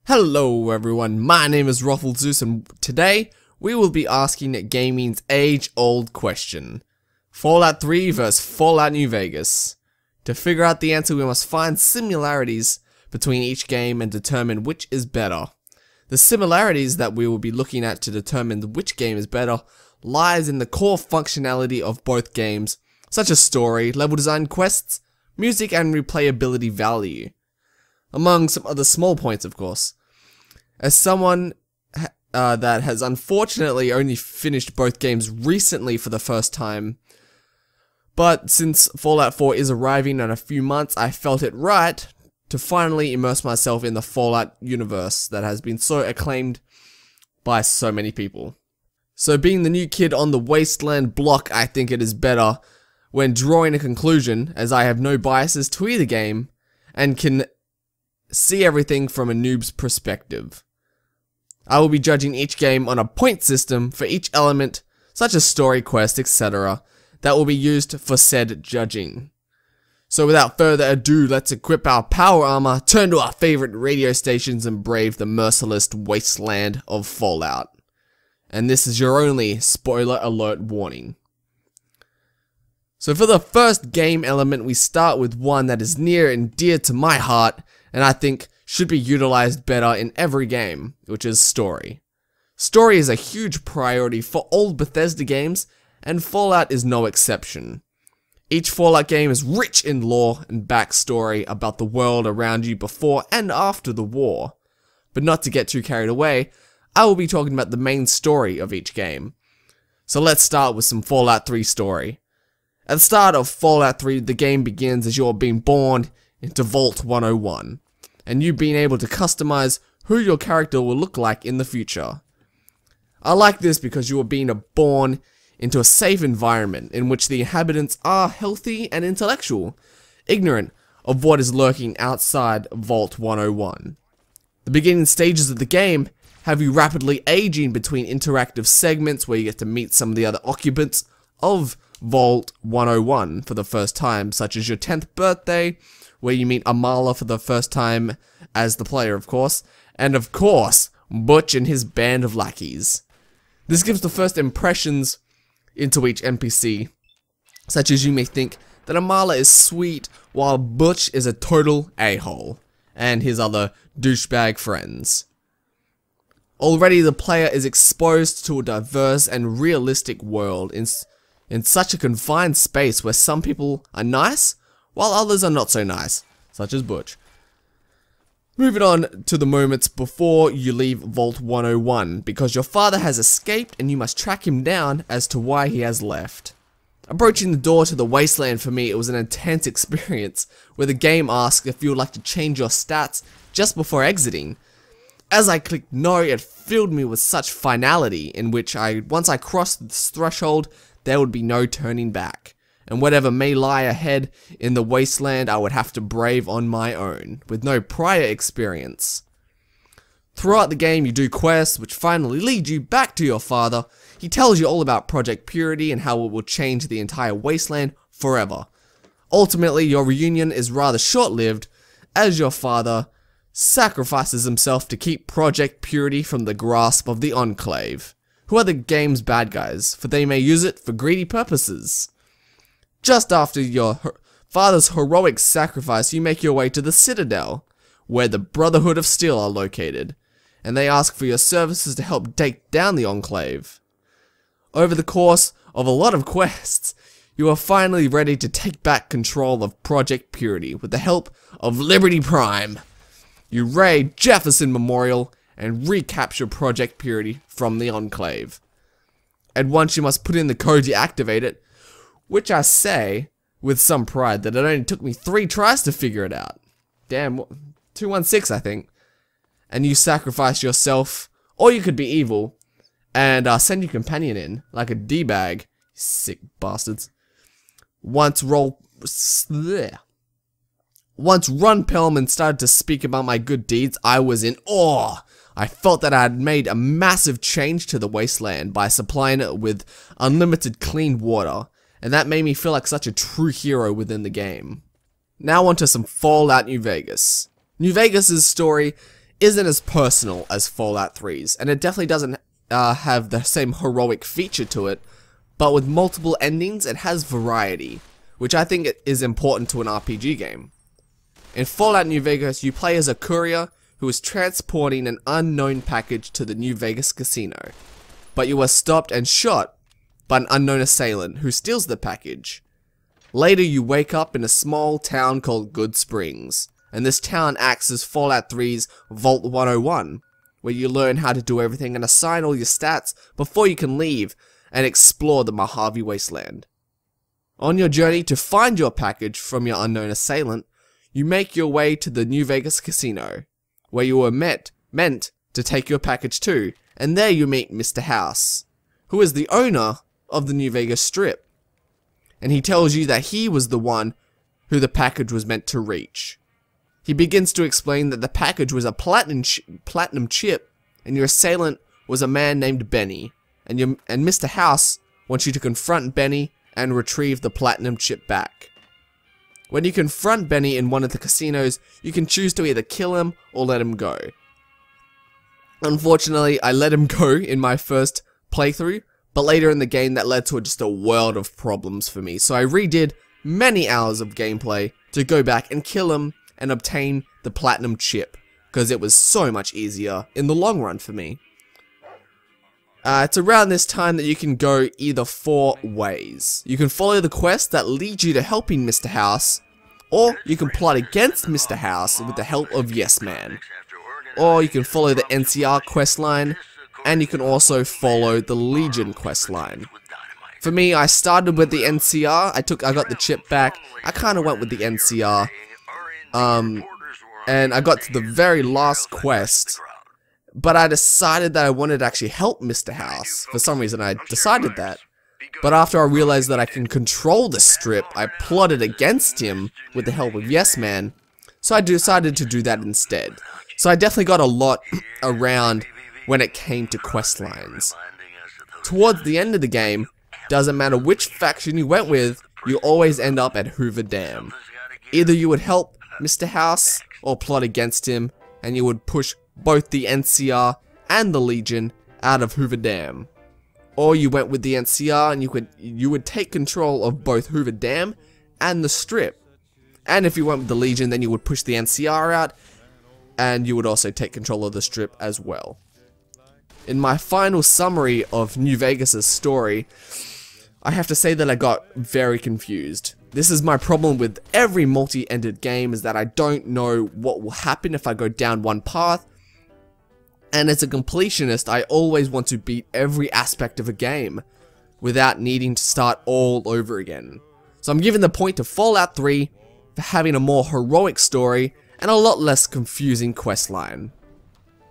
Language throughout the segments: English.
Hello everyone, my name is RoFLZeus and today we will be asking gaming's age-old question. Fallout 3 vs Fallout New Vegas. To figure out the answer we must find similarities between each game and determine which is better. The similarities that we will be looking at to determine which game is better lies in the core functionality of both games, such as story, level design, quests, music and replayability value. Among some other small points, of course. As someone that has unfortunately only finished both games recently for the first time, but since Fallout 4 is arriving in a few months, I felt it right to finally immerse myself in the Fallout universe that has been so acclaimed by so many people. So being the new kid on the Wasteland block, I think it is better when drawing a conclusion, as I have no biases to either game, and can see everything from a noob's perspective. I will be judging each game on a point system for each element, such as story, quest, etc., that will be used for said judging. So without further ado, let's equip our power armor, turn to our favorite radio stations and brave the merciless wasteland of Fallout. And this is your only spoiler alert warning. So for the first game element, we start with one that is near and dear to my heart, and I think should be utilized better in every game, which is story. Story is a huge priority for all Bethesda games, and Fallout is no exception. Each Fallout game is rich in lore and backstory about the world around you before and after the war. But not to get too carried away, I will be talking about the main story of each game. So let's start with some Fallout 3 story. At the start of Fallout 3, the game begins as you're being born into Vault 101, and you being able to customize who your character will look like in the future. I like this because you are being born into a safe environment in which the inhabitants are healthy and intellectual, ignorant of what is lurking outside Vault 101. The beginning stages of the game have you rapidly aging between interactive segments where you get to meet some of the other occupants of Vault 101 for the first time, such as your 10th birthday, where you meet Amala for the first time as the player, of course, and of course, Butch and his band of lackeys. This gives the first impressions into each NPC, such as you may think that Amala is sweet, while Butch is a total a-hole, and his other douchebag friends. Already the player is exposed to a diverse and realistic world in such a confined space where some people are nice, while others are not so nice, such as Butch. Moving on to the moments before you leave Vault 101, because your father has escaped and you must track him down as to why he has left. Approaching the door to the Wasteland, for me it was an intense experience, where the game asks if you would like to change your stats just before exiting. As I clicked no, it filled me with such finality, in which once I crossed this threshold, there would be no turning back. And whatever may lie ahead in the Wasteland, I would have to brave on my own, with no prior experience. Throughout the game, you do quests, which finally lead you back to your father. He tells you all about Project Purity and how it will change the entire Wasteland forever. Ultimately, your reunion is rather short-lived, as your father sacrifices himself to keep Project Purity from the grasp of the Enclave, who are the game's bad guys, for they may use it for greedy purposes. Just after your father's heroic sacrifice, you make your way to the Citadel, where the Brotherhood of Steel are located, and they ask for your services to help take down the Enclave. Over the course of a lot of quests, you are finally ready to take back control of Project Purity with the help of Liberty Prime. You raid Jefferson Memorial and recapture Project Purity from the Enclave. And once you must put in the code to activate it, which I say with some pride that it only took me 3 tries to figure it out. Damn, 216 I think. And you sacrifice yourself, or you could be evil, and send your companion in, like a D-bag. Sick bastards. Once Ron Perlman started to speak about my good deeds, I was in awe. I felt that I had made a massive change to the Wasteland by supplying it with unlimited clean water, and that made me feel like such a true hero within the game. Now onto some Fallout New Vegas. New Vegas' story isn't as personal as Fallout 3's, and it definitely doesn't have the same heroic feature to it, but with multiple endings it has variety, which I think is important to an RPG game. In Fallout New Vegas, you play as a courier who is transporting an unknown package to the New Vegas casino, but you are stopped and shot by an unknown assailant who steals the package. Later you wake up in a small town called Good Springs, and this town acts as Fallout 3's Vault 101, where you learn how to do everything and assign all your stats before you can leave and explore the Mojave Wasteland. On your journey to find your package from your unknown assailant, you make your way to the New Vegas casino, where you were meant to take your package to, and there you meet Mr. House, who is the owner of the New Vegas Strip, and he tells you that he was the one who the package was meant to reach. He begins to explain that the package was a platinum chip, and your assailant was a man named Benny, and Mr. House wants you to confront Benny and retrieve the platinum chip back. When you confront Benny in one of the casinos, you can choose to either kill him or let him go. Unfortunately, I let him go in my first playthrough, but later in the game that led to just a world of problems for me, so I redid many hours of gameplay to go back and kill him and obtain the platinum chip, because it was so much easier in the long run for me. It's around this time that you can go either 4 ways. You can follow the quest that leads you to helping Mr. House, or you can plot against Mr. House with the help of Yes Man. Or you can follow the NCR questline, and you can also follow the Legion questline. For me, I started with the NCR, I got the chip back, I kinda went with the NCR, and I got to the very last quest, but I decided that I wanted to actually help Mr. House. For some reason I decided that. But after I realized that I can control the strip, I plotted against him with the help of Yes Man, so I decided to do that instead. So I definitely got a lot around when it came to quest lines. Towards the end of the game, doesn't matter which faction you went with, you always end up at Hoover Dam. Either you would help Mr. House or plot against him, and you would push both the NCR and the Legion out of Hoover Dam. Or you went with the NCR and you would take control of both Hoover Dam and the Strip. And if you went with the Legion, then you would push the NCR out, and you would also take control of the Strip as well. In my final summary of New Vegas' story, I have to say that I got very confused. This is my problem with every multi-ended game, is that I don't know what will happen if I go down one path. And as a completionist, I always want to beat every aspect of a game without needing to start all over again. So I'm giving the point to Fallout 3 for having a more heroic story and a lot less confusing questline.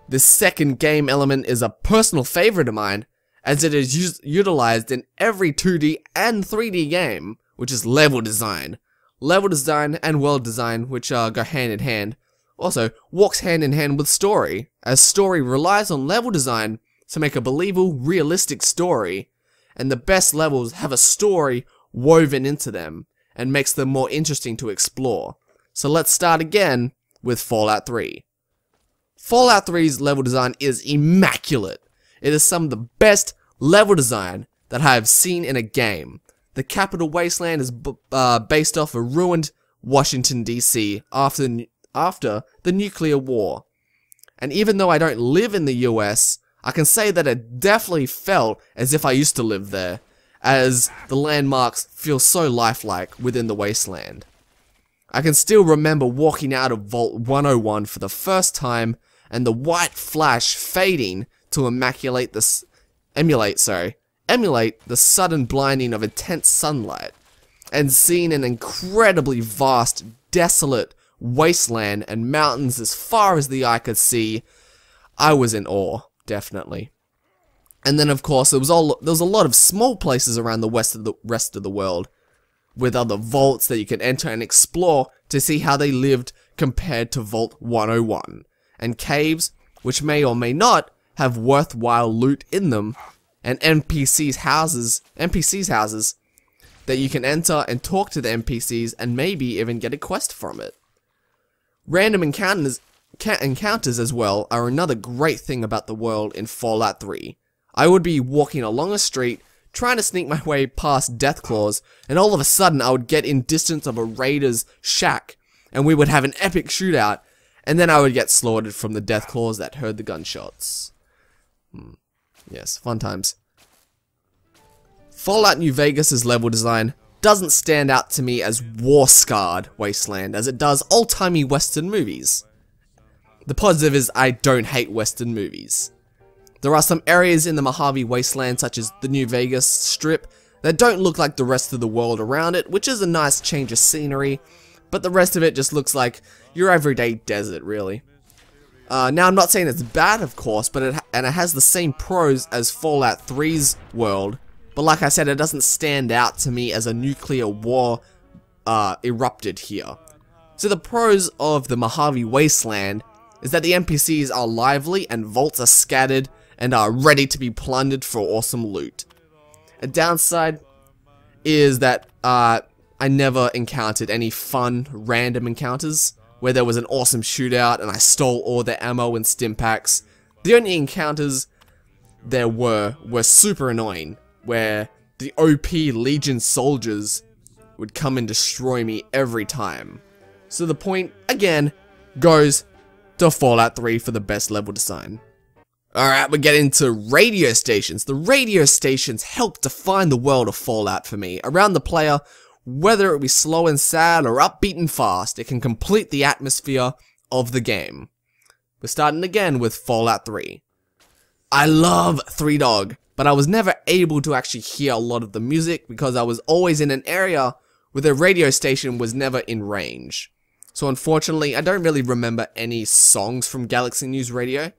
This second game element is a personal favorite of mine, as it is utilized in every 2D and 3D game, which is level design. Level design and world design, which go hand in hand, also walks hand in hand with story, as story relies on level design to make a believable, realistic story, and the best levels have a story woven into them, and makes them more interesting to explore. So let's start again with Fallout 3. Fallout 3's level design is immaculate. It is some of the best level design that I have seen in a game. The capital Wasteland is based off a ruined Washington DC after the nuclear war. And even though I don't live in the US, I can say that it definitely felt as if I used to live there, as the landmarks feel so lifelike within the Wasteland. I can still remember walking out of Vault 101 for the first time, and the white flash fading to emulate the sudden blinding of intense sunlight, and seeing an incredibly vast, desolate wasteland and mountains as far as the eye could see. I was in awe, definitely. And then of course there was a lot of small places around the rest of the world, with other vaults that you can enter and explore to see how they lived compared to Vault 101, and caves which may or may not have worthwhile loot in them, and NPCs' houses that you can enter and talk to the NPCs and maybe even get a quest from it. Random encounters encounters as well are another great thing about the world in Fallout 3. I would be walking along a street, trying to sneak my way past Deathclaws, and all of a sudden I would get in distance of a raider's shack, and we would have an epic shootout, and then I would get slaughtered from the Deathclaws that heard the gunshots. Yes, fun times. Fallout New Vegas' level design doesn't stand out to me as war-scarred Wasteland as it does old-timey Western movies. The positive is I don't hate Western movies. There are some areas in the Mojave Wasteland, such as the New Vegas Strip, that don't look like the rest of the world around it, which is a nice change of scenery, but the rest of it just looks like your everyday desert, really. Now, I'm not saying it's bad, of course, but it has the same pros as Fallout 3's world, but like I said, it doesn't stand out to me as a nuclear war erupted here. So the pros of the Mojave Wasteland is that the NPCs are lively and vaults are scattered and are ready to be plundered for awesome loot. A downside is that I never encountered any fun random encounters where there was an awesome shootout and I stole all the ammo and stim packs. The only encounters there were super annoying, where the OP Legion soldiers would come and destroy me every time. So the point, again, goes to Fallout 3 for the best level design. Alright, we're getting to radio stations. The radio stations help define the world of Fallout for me. Around the player, whether it be slow and sad or upbeat and fast, it can complete the atmosphere of the game. We're starting again with Fallout 3. I love Three Dog, but I was never able to actually hear a lot of the music because I was always in an area where the radio station was never in range. So unfortunately, I don't really remember any songs from Galaxy News Radio,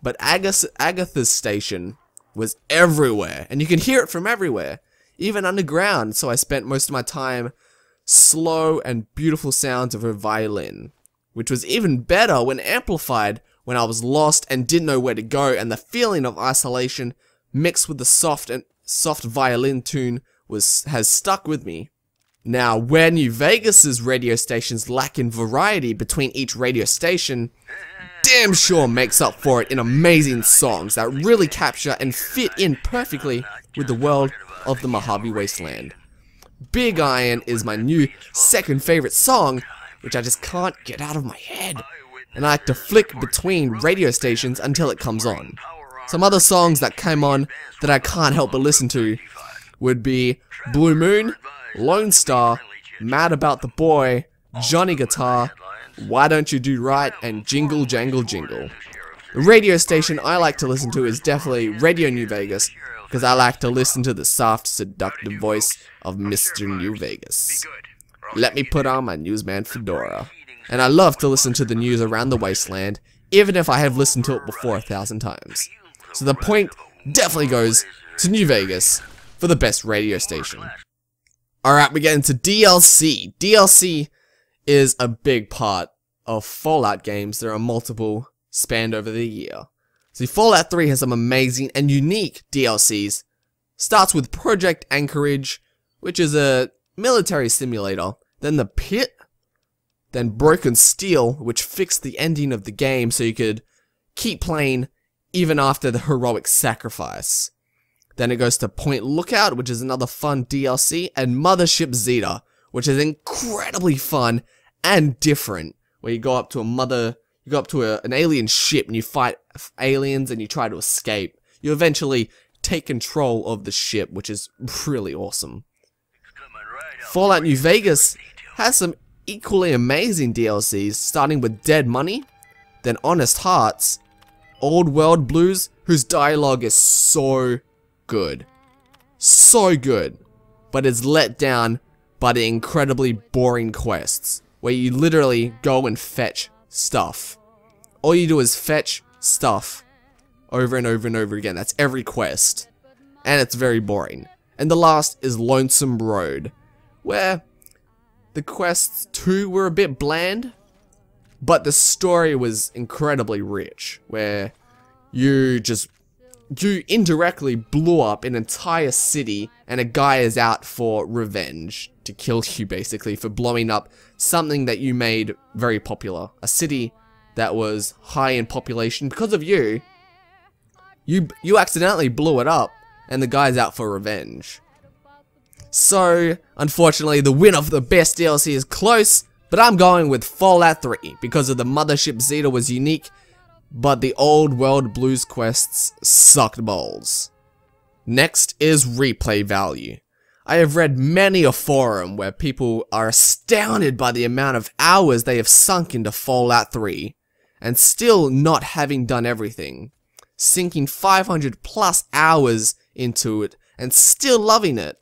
but Agatha's station was everywhere, and you can hear it from everywhere, even underground, so I spent most of my time slow and beautiful sounds of her violin, which was even better when amplified when I was lost and didn't know where to go, and the feeling of isolation mixed with the soft violin tune has stuck with me. Now, where New Vegas' radio stations lack in variety between each radio station, damn sure makes up for it in amazing songs that really capture and fit in perfectly with the world of the Mojave Wasteland. Big Iron is my new second favorite song, which I just can't get out of my head, and I like to flick between radio stations until it comes on. Some other songs that came on that I can't help but listen to would be Blue Moon, Lone Star, Mad About the Boy, Johnny Guitar, Why Don't You Do Right, and Jingle Jangle Jingle. The radio station I like to listen to is definitely Radio New Vegas, because I like to listen to the soft, seductive voice of Mr. New Vegas. Let me put on my newsman fedora. And I love to listen to the news around the wasteland, even if I have listened to it before 1,000 times. So the point definitely goes to New Vegas for the best radio station. Alright, we get into DLC. DLC is a big part of Fallout games. There are multiple spanned over the year. See, Fallout 3 has some amazing and unique DLCs. Starts with Project Anchorage, which is a military simulator. Then The Pit. Then Broken Steel, which fixed the ending of the game so you could keep playing even after the heroic sacrifice. Then it goes to Point Lookout, which is another fun DLC, and Mothership Zeta, which is incredibly fun and different, where you go up to an alien ship and you fight aliens and you try to escape. You eventually take control of the ship, which is really awesome. Fallout New Vegas has some equally amazing DLCs, starting with Dead Money, then Honest Hearts, Old World Blues, whose dialogue is so good. So good. But it's let down by the incredibly boring quests, where you literally go and fetch stuff. All you do is fetch stuff over and over and over again. That's every quest. And it's very boring. And the last is Lonesome Road, where the quests too were a bit bland, but the story was incredibly rich, where you indirectly blew up an entire city and a guy is out for revenge to kill you, basically, for blowing up something that you made very popular. A city that was high in population because of you. You accidentally blew it up, and the guy's out for revenge. So, unfortunately, the win of the best DLC is close, but I'm going with Fallout 3 because of the Mothership Zeta was unique, but the old world blues quests sucked balls. Next is replay value. I have read many a forum where people are astounded by the amount of hours they have sunk into Fallout 3, and still not having done everything. Sinking 500 plus hours into it, and still loving it.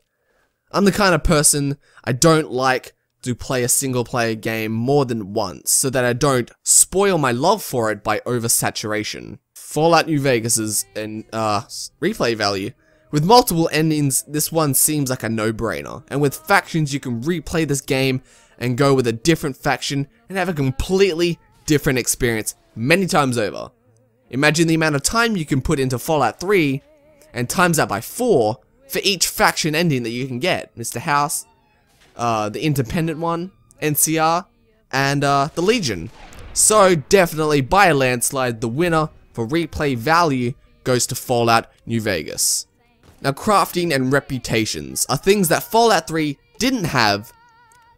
I'm the kind of person I don't like to play a single player game more than once, so that I don't spoil my love for it by oversaturation. Fallout New Vegas's replay value. With multiple endings, this one seems like a no-brainer, and with factions you can replay this game and go with a different faction and have a completely different experience many times over. Imagine the amount of time you can put into Fallout 3 and times that by 4 for each faction ending that you can get. Mr. House, the Independent one, NCR, and the Legion. So definitely by a landslide, the winner for replay value goes to Fallout New Vegas. Now crafting and reputations are things that Fallout 3 didn't have,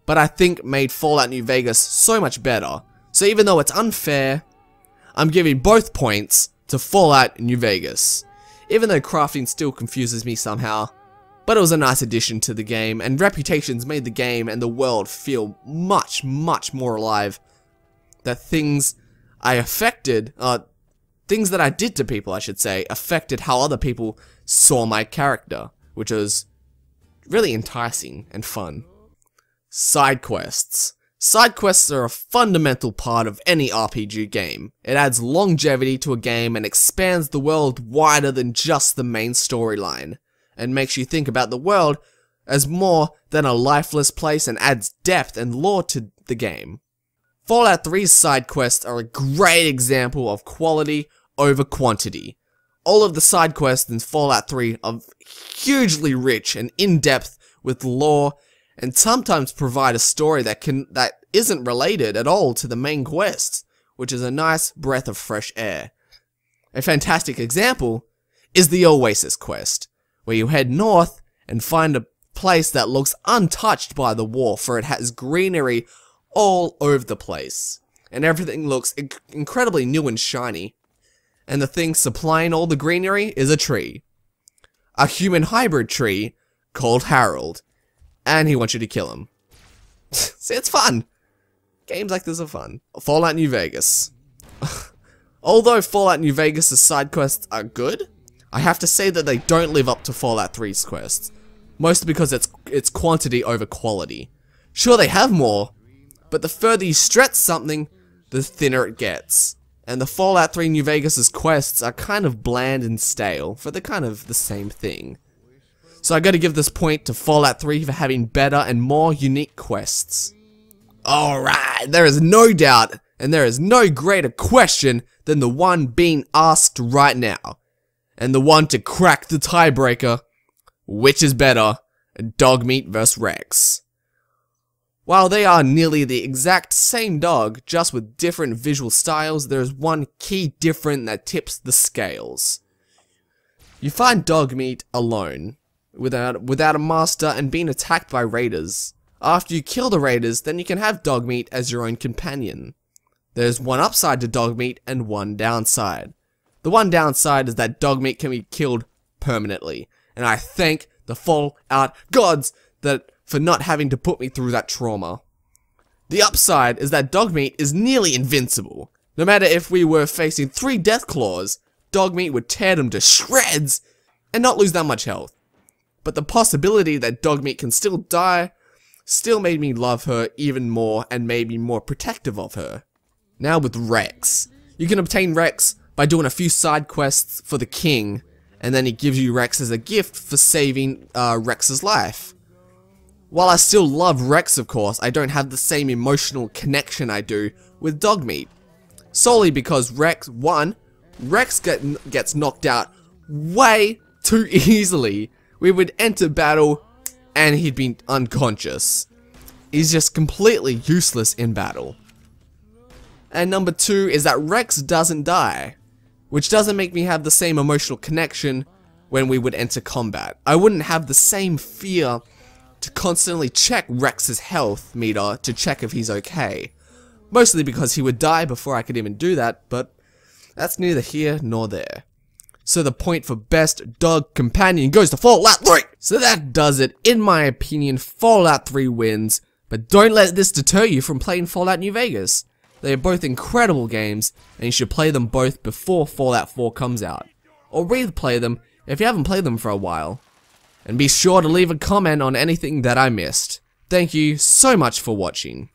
but I think made Fallout New Vegas so much better. So even though it's unfair, I'm giving both points to Fallout New Vegas. Even though crafting still confuses me somehow, but it was a nice addition to the game, and reputations made the game and the world feel much, much more alive. That things I affected, things that I did to people, I should say, affected how other people saw my character, which was really enticing and fun. Side quests. Side quests are a fundamental part of any RPG game. It adds longevity to a game and expands the world wider than just the main storyline, and makes you think about the world as more than a lifeless place and adds depth and lore to the game. Fallout 3's side quests are a great example of quality over quantity. All of the side quests in Fallout 3 are hugely rich and in-depth with lore, and sometimes provide a story that isn't related at all to the main quest, which is a nice breath of fresh air. A fantastic example is the Oasis quest, where you head north and find a place that looks untouched by the war, for it has greenery all over the place, and everything looks incredibly new and shiny. And the thing supplying all the greenery is a tree. A human hybrid tree called Harold. And he wants you to kill him. See, it's fun. Games like this are fun. Fallout New Vegas. Although Fallout New Vegas' side quests are good, I have to say that they don't live up to Fallout 3's quests. Mostly because it's quantity over quality. Sure, they have more, but the further you stretch something, the thinner it gets. And the Fallout 3 New Vegas' quests are kind of bland and stale, for they're kind of the same thing. So I gotta give this point to Fallout 3 for having better and more unique quests. Alright, there is no doubt, and there is no greater question than the one being asked right now. And the one to crack the tiebreaker, which is better, Dogmeat vs Rex. While they are nearly the exact same dog, just with different visual styles, there is one key difference that tips the scales. You find Dogmeat alone, without a master and being attacked by raiders. After you kill the raiders, then you can have Dogmeat as your own companion. There's one upside to Dogmeat and one downside. The one downside is that Dogmeat can be killed permanently, and I thank the Fallout gods for not having to put me through that trauma. The upside is that Dogmeat is nearly invincible. No matter if we were facing 3 death claws, Dogmeat would tear them to shreds and not lose that much health. But the possibility that Dogmeat can still die still made me love her even more and made me more protective of her. Now with Rex. You can obtain Rex by doing a few side quests for the king, and then he gives you Rex as a gift for saving Rex's life. While I still love Rex, of course, I don't have the same emotional connection I do with Dogmeat. Solely because Rex gets knocked out way too easily. We would enter battle and he'd be unconscious. He's just completely useless in battle. And number 2 is that Rex doesn't die, which doesn't make me have the same emotional connection when we would enter combat. I wouldn't have the same fear to constantly check Rex's health meter to check if he's okay. Mostly because he would die before I could even do that, but that's neither here nor there. So the point for best dog companion goes to Fallout 3! So that does it. In my opinion, Fallout 3 wins, but don't let this deter you from playing Fallout New Vegas. They are both incredible games, and you should play them both before Fallout 4 comes out. Or replay them if you haven't played them for a while. And be sure to leave a comment on anything that I missed. Thank you so much for watching.